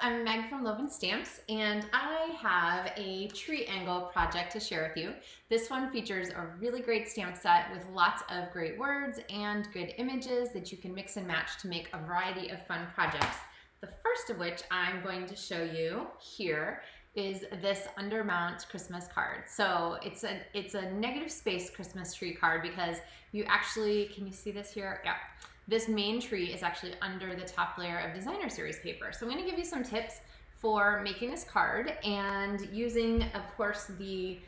I'm Meg from LovenStamps, and I have a triangle project to share with you. This one features a really great stamp set with lots of great words and good images that you can mix and match to make a variety of fun projects. The first of which I'm going to show you here is this Undermount Christmas card. So it's a negative space Christmas tree card because you actually, can you see this here? Yeah. This main tree is actually under the top layer of designer series paper. So I'm going to give you some tips for making this card and using, of course, the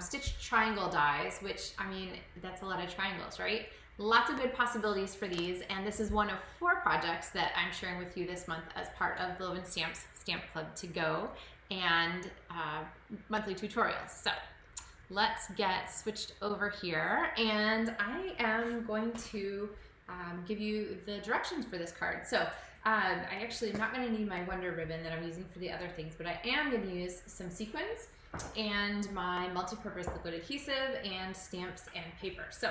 stitched triangle dies, which, I mean, that's a lot of triangles, right? Lots of good possibilities for these, and this is one of 4 projects that I'm sharing with you this month as part of LovenStamps Stamp Club to Go and monthly tutorials. So let's get switched over here, and I am going to give you the directions for this card. So I actually am not going to need my Wonder ribbon that I'm using for the other things, but I am going to use some sequins and my multi-purpose liquid adhesive and stamps and paper. So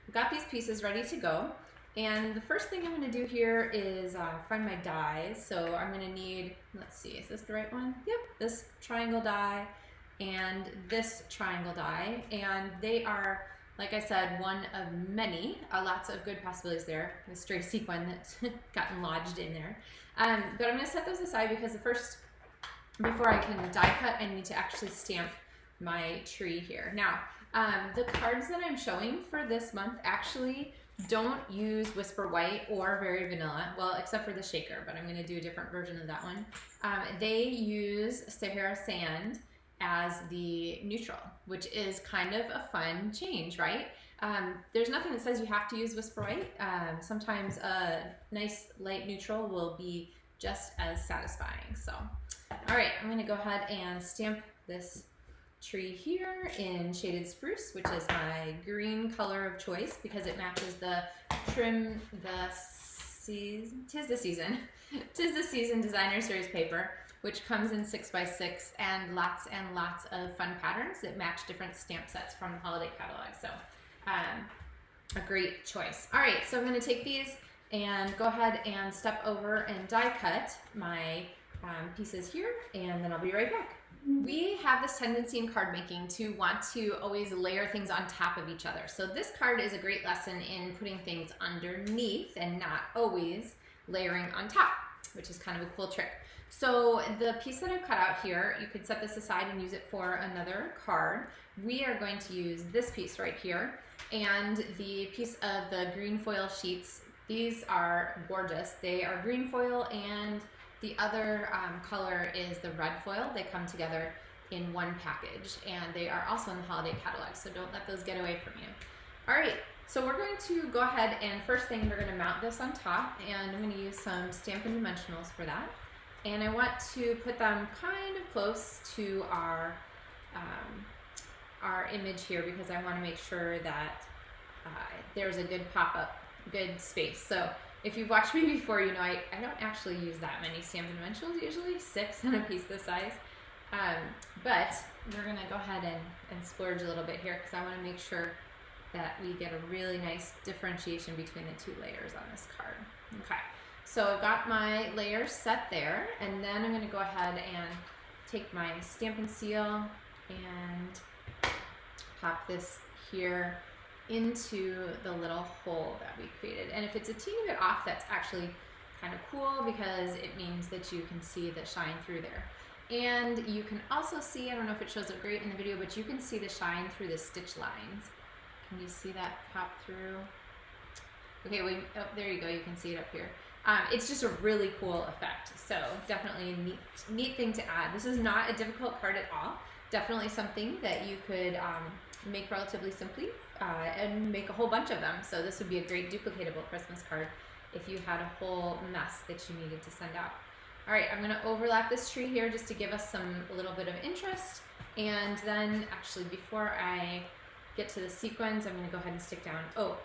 I've got these pieces ready to go, and the first thing I'm going to do here is find my dies. So I'm going to need, let's see, is this the right one? Yep, this triangle die and this triangle die, and they are, like I said, one of many, lots of good possibilities there. The stray sequin that's gotten lodged in there. But I'm going to set those aside because before I can die cut, I need to actually stamp my tree here. Now, the cards that I'm showing for this month actually don't use Whisper White or Very Vanilla, well, except for the shaker, but I'm going to do a different version of that one. They use Sahara Sand as the neutral, which is kind of a fun change, right? There's nothing that says you have to use Whisper White. Sometimes a nice light neutral will be just as satisfying. So, all right, I'm gonna go ahead and stamp this tree here in Shaded Spruce, which is my green color of choice because it matches the trim, Tis the Season designer series paper, which comes in 6x6 and lots of fun patterns that match different stamp sets from the holiday catalog. So a great choice. All right, so I'm going to take these and go ahead and step over and die cut my pieces here, and then I'll be right back. We have this tendency in card making to want to always layer things on top of each other. So this card is a great lesson in putting things underneath and not always layering on top, which is kind of a cool trick. So the piece that I've cut out here, you could set this aside and use it for another card. We are going to use this piece right here and the piece of the green foil sheets. These are gorgeous. They are green foil, and the other color is the red foil. They come together in one package, and they are also in the holiday catalog, so don't let those get away from you. All right, so we're going to go ahead and first thing, we're going to mount this on top, and I'm going to use some Stampin' Dimensionals for that. And I want to put them kind of close to our image here because I want to make sure that there's a good pop-up, good space. So if you've watched me before, you know I don't actually use that many Stampin' Dimensionals, usually 6 on a piece this size. But we're going to go ahead and splurge a little bit here because I want to make sure that we get a really nice differentiation between the 2 layers on this card. Okay. So I've got my layers set there, and then I'm going to go ahead and take my Stampin' Seal and pop this here into the little hole that we created. And if it's a teeny bit off, that's actually kind of cool because it means that you can see the shine through there. And you can also see, I don't know if it shows up great in the video, but you can see the shine through the stitch lines. Can you see that pop through? Okay, oh, there you go, you can see it up here. It's just a really cool effect, so definitely a neat thing to add. This is not a difficult card at all. Definitely something that you could make relatively simply and make a whole bunch of them. So this would be a great duplicatable Christmas card if you had a whole mess that you needed to send out. All right, I'm going to overlap this tree here just to give us a little bit of interest. And then actually before I get to the sequins, I'm going to go ahead and stick down. Oh,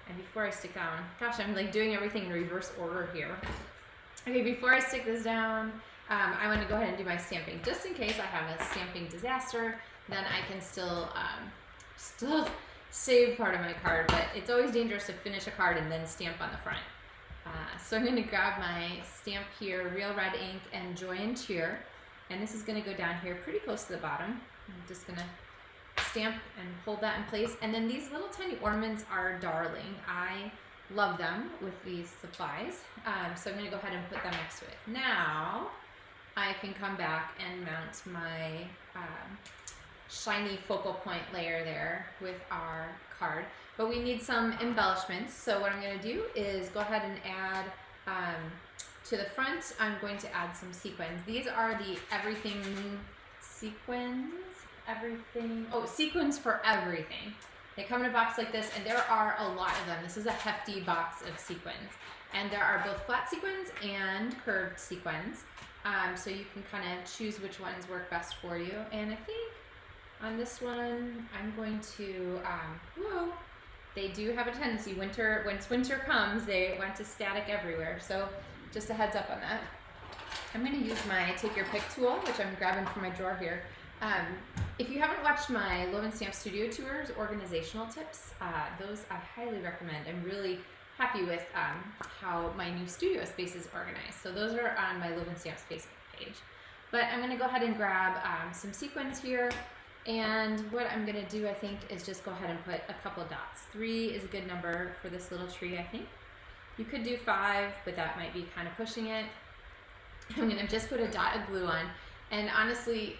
and before I stick down, gosh, I'm like doing everything in reverse order here. Okay, before I stick this down, I want to go ahead and do my stamping. Just in case I have a stamping disaster, then I can still save part of my card, but it's always dangerous to finish a card and then stamp on the front. So I'm going to grab my stamp here, Real Red Ink and Joy and Cheer. And this is going to go down here pretty close to the bottom. I'm just going to stamp and hold that in place. And then these little tiny ornaments are darling. I love them with these supplies. So I'm going to go ahead and put them next to it. Now I can come back and mount my shiny focal point layer there with our card. But we need some embellishments. So what I'm going to do is go ahead and add to the front, I'm going to add some sequins. These are the everything sequins. Sequins for everything. They come in a box like this, and there are a lot of them. This is a hefty box of sequins. And there are both flat sequins and curved sequins. So you can kind of choose which ones work best for you. And I think on this one, I'm going to, they do have a tendency, once winter comes, they want to static everywhere. So just a heads up on that. I'm going to use my Take Your Pick tool, which I'm grabbing from my drawer here. If you haven't watched my LovenStamps Studio Tours organizational tips, those I highly recommend. I'm really happy with how my new studio space is organized. So those are on my LovenStamps Facebook page. But I'm going to go ahead and grab some sequins here. And what I'm going to do, I think, is just go ahead and put a couple dots. 3 is a good number for this little tree, I think. You could do 5, but that might be kind of pushing it. I'm going to just put a dot of glue on. And honestly,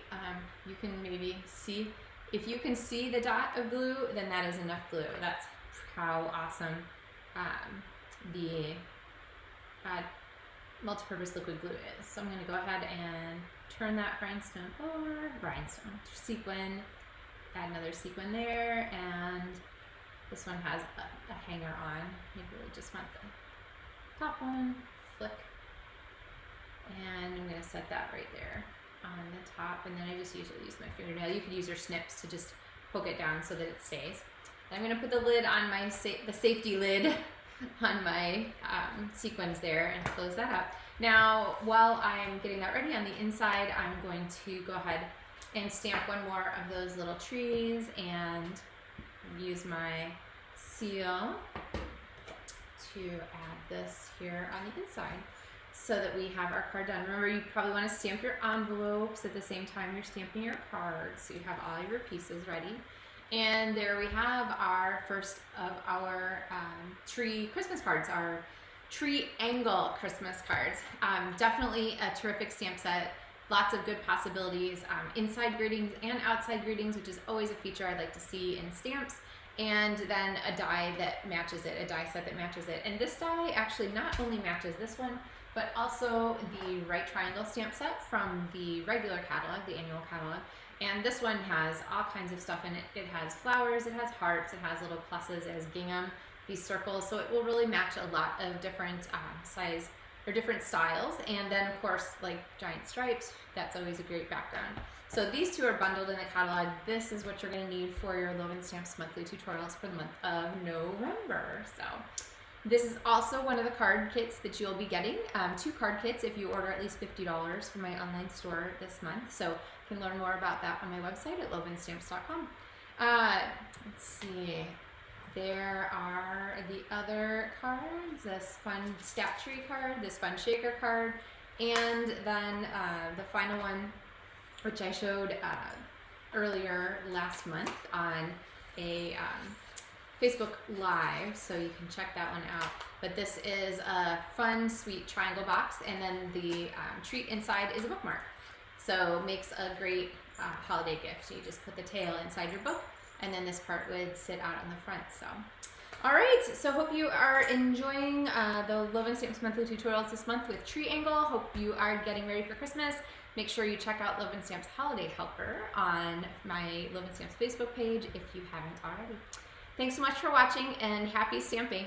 you can maybe see, if you can see the dot of glue, then that is enough glue. That's how awesome the multi-purpose liquid glue is. So I'm going to go ahead and turn that sequin, add another sequin there, and this one has a hanger on. Maybe we just want the top one, flick, and I'm going to set that right there on the top, and then I just usually use my fingernail. You could use your snips to just poke it down so that it stays. And I'm going to put the lid on my the safety lid on my sequins there and close that up. Now, while I'm getting that ready on the inside, I'm going to go ahead and stamp one more of those little trees and use my seal to add this here on the inside so that we have our card done. Remember, you probably want to stamp your envelopes at the same time you're stamping your cards, so you have all your pieces ready. And there we have our first of our tree Christmas cards, our tree angle Christmas cards. Definitely a terrific stamp set. Lots of good possibilities, inside greetings and outside greetings, which is always a feature I'd like to see in stamps. And then a die that matches it, a die set that matches it. And this die actually not only matches this one, but also the right triangle stamp set from the regular catalog, the annual catalog. And this one has all kinds of stuff in it. It has flowers, it has hearts, it has little pluses, it has gingham, these circles. So it will really match a lot of different size or different styles. And then of course, like giant stripes, that's always a great background. So these two are bundled in the catalog. This is what you're gonna need for your LovenStamps monthly tutorials for the month of November. So this is also one of the card kits that you'll be getting. 2 card kits if you order at least $50 from my online store this month. So you can learn more about that on my website at LovenStamps.com. Let's see. There are the other cards, this fun stat tree card, this fun shaker card, and then the final one, which I showed earlier last month on a Facebook Live, so you can check that one out. But this is a fun, sweet triangle box, and then the treat inside is a bookmark. So makes a great holiday gift. So you just put the tail inside your book, and then this part would sit out on the front. So, all right, so hope you are enjoying the LovenStamps monthly tutorials this month with Tree Angle. Hope you are getting ready for Christmas. Make sure you check out LovenStamps Holiday Helper on my LovenStamps Facebook page if you haven't already. Thanks so much for watching, and happy stamping.